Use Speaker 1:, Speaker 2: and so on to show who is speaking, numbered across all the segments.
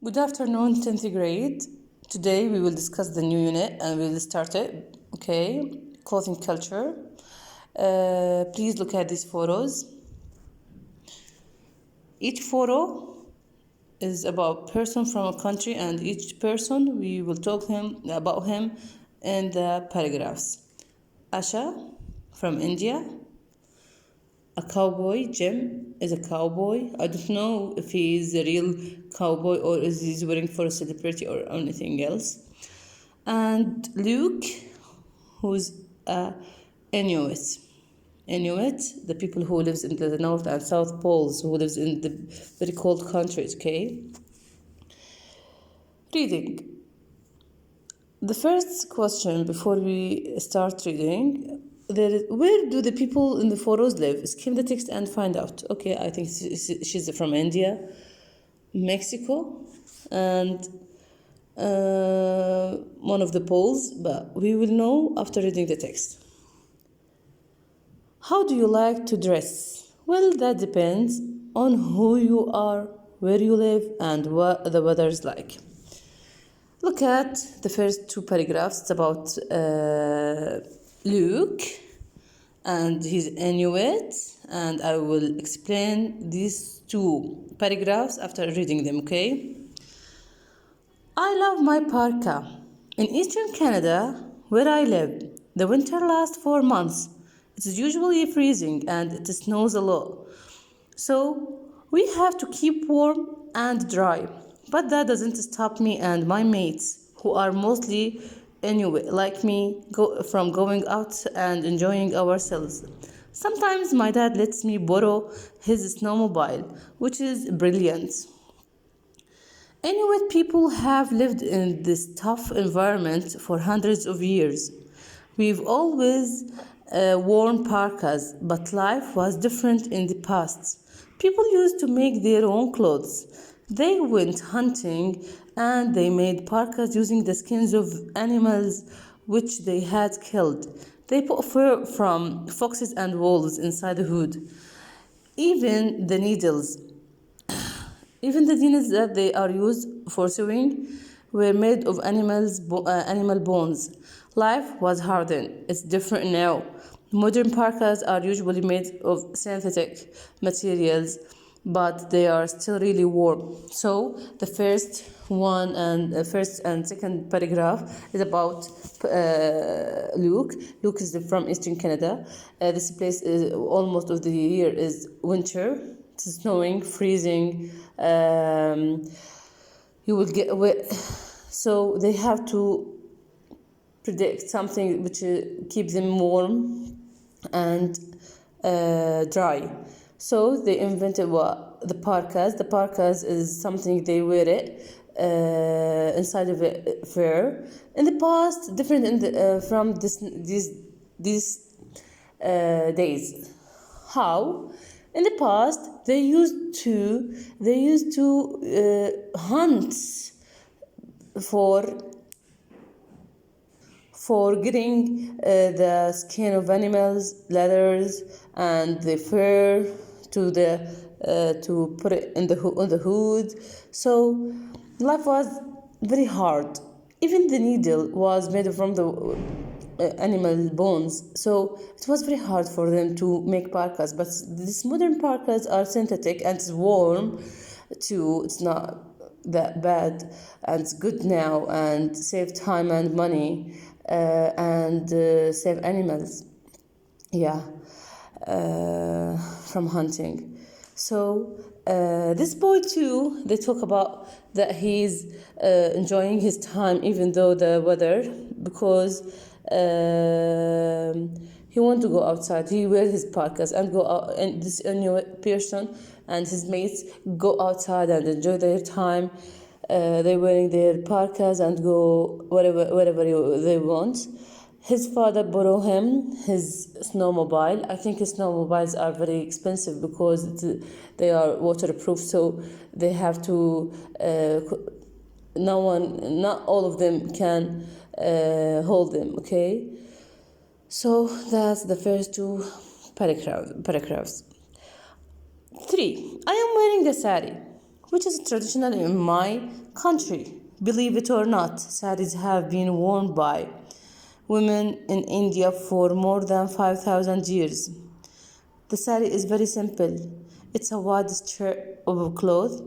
Speaker 1: Good afternoon, 10th grade. Today we will discuss the new unit and we will start it. Okay, clothing culture. Please look at these photos. Each photo is about a person from a country, and each person we will talk about him in the paragraphs. Asha from India. A cowboy. Jim is a cowboy. I don't know if he is a real cowboy or is he wearing for a celebrity or anything else. And Luke, who's a Inuit. Inuit, the people who lives in the North and South Poles, who lives in the very cold countries, okay? Reading. The first question before we start reading, where do the people in the photos live? Skim the text and find out. Okay, I think she's from India, Mexico, and one of the poles, but we will know after reading the text. How do you like to dress? Well, that depends on who you are, where you live, and what the weather is like. Look at the first two paragraphs. It's about Luke, and he's Inuit, and I will explain these two paragraphs after reading them, okay? I love my parka. In eastern Canada, where I live, the winter lasts 4 months. It is usually freezing and it snows a lot. So we have to keep warm and dry. But that doesn't stop me and my mates, who are mostly Inuit like me, from going out and enjoying ourselves. Sometimes my dad lets me borrow his snowmobile, which is brilliant. Inuit people have lived in this tough environment for hundreds of years. We've always worn parkas, but life was different in the past. People used to make their own clothes. They went hunting and they made parkas using the skins of animals which they had killed. They put fur from foxes and wolves inside the hood. Even the needles that they are used for sewing were made of animal bones. Life was hard then. It's different now. Modern parkas are usually made of synthetic materials, but they are still really warm. So the first and second paragraph is about Luke. Luke is from Eastern Canada. This place is almost of the year is winter. It's snowing, freezing. You will get wet. So they have to predict something which keeps them warm and dry. So they invented the parkas. The parkas is something they wear it inside of it fur. In the past, different from these days. How? In the past, they used to hunt for getting the skin of animals, leathers, and the fur to put it on the hood. So life was very hard. Even the needle was made from the animal bones, so it was very hard for them to make parkas. But these modern parkas are synthetic and it's warm too. It's not that bad and it's good now and save time and money and save animals from hunting. So this boy too, they talk about that he's enjoying his time even though the weather, because he want to go outside. He wears his parkas and go out, and this new person and his mates go outside and enjoy their time. They're wearing their parkas and go wherever they want. His father borrowed him his snowmobile. I think his snowmobiles are very expensive because they are waterproof, so they have to. Not all of them can hold them. Okay, so that's the first two paragraphs. 3. I am wearing a sari. which is traditional in my country. Believe it or not, saris have been worn by women in India for more than 5,000 years. The sari is very simple. It's a wide strip of cloth,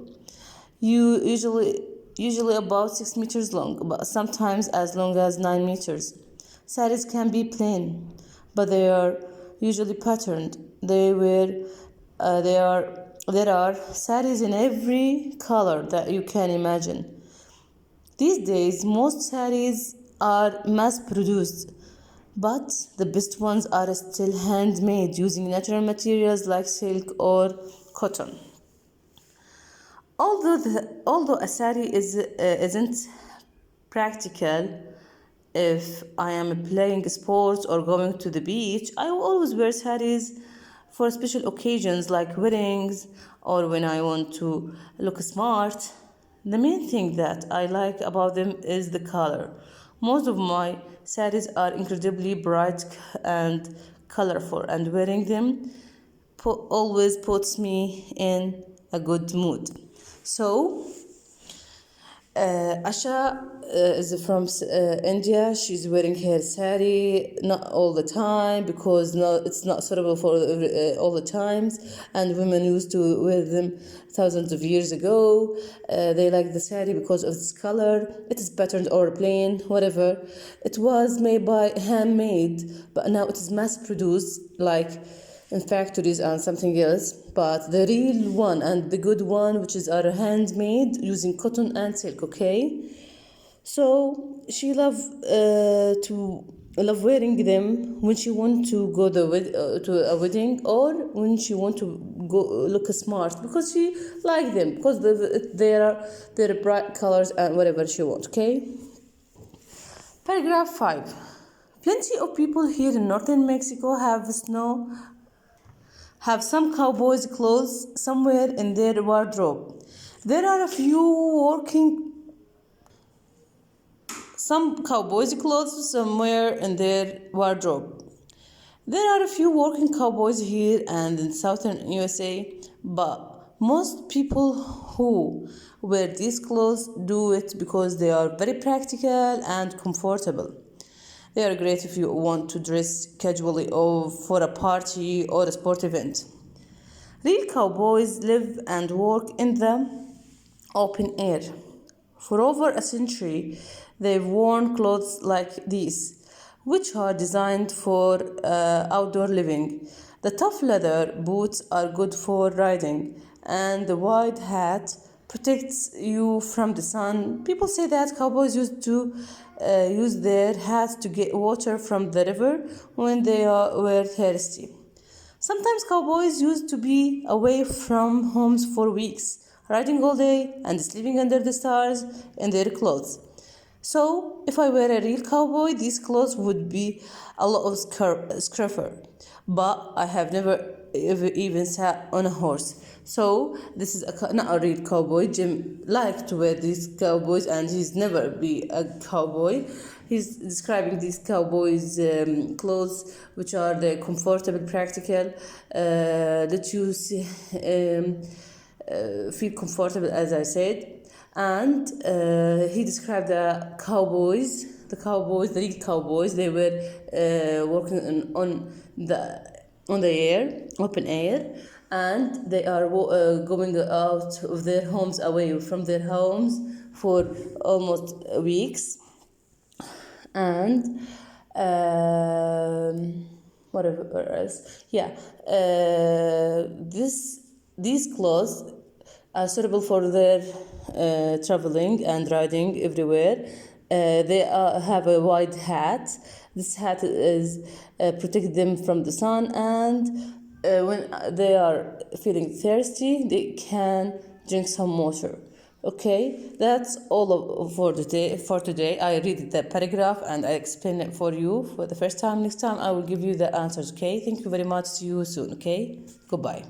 Speaker 1: usually about 6 meters long, but sometimes as long as 9 meters. Saris can be plain, but they are usually patterned. There are saris in every color that you can imagine. These days, most saris are mass produced, but the best ones are still handmade using natural materials like silk or cotton. Although a sari isn't practical if I am playing sports or going to the beach, I will always wear saris for special occasions like weddings or when I want to look smart. The main thing that I like about them is the color. Most of my saris are incredibly bright and colorful, and wearing them always puts me in a good mood. So, Asha is from India. She's wearing her sari not all the time because it's not suitable for all the times. And women used to wear them thousands of years ago. They like the sari because of its color. It is patterned or plain, whatever. It was made by handmade, but now it is mass produced, like in factories and something else. But the real one and the good one, which is our handmade using cotton and silk, okay? So she love wearing them when she want to go to a wedding or when she want to go look smart because she like them because they're bright colors and whatever she want, okay? Paragraph 5. Plenty of people here in northern Mexico have some cowboys' clothes somewhere in their wardrobe. There are a few some cowboys' clothes somewhere in their wardrobe. There are a few working cowboys here and in southern USA, but most people who wear these clothes do it because they are very practical and comfortable. They are great if you want to dress casually or for a party or a sport event. Real cowboys live and work in the open air. For over a century, they've worn clothes like these, which are designed for outdoor living. The tough leather boots are good for riding, and the wide hat protects you from the sun. People say that cowboys used to use their hats to get water from the river when they were thirsty. Sometimes cowboys used to be away from homes for weeks, riding all day and sleeping under the stars in their clothes. So, if I were a real cowboy, these clothes would be a lot of scruffer. But I have never even sat on a horse. So, this is not a real cowboy. Jim liked to wear these cowboys and he's never be a cowboy. He's describing these cowboys' clothes, which are the comfortable, practical, that you feel comfortable, as I said. And he described the real cowboys. They were working on the air, open air, and they are going out of their homes, away from their homes for almost weeks. And whatever else, yeah. These clothes are suitable for their traveling and riding everywhere. They have a wide hat. This hat is protect them from the sun, and when they are feeling thirsty, they can drink some water. Okay, that's all for today. I read the paragraph and I explain it for you for the first time. Next time I will give you the answers. Okay, thank you very much. See you soon. Okay, goodbye.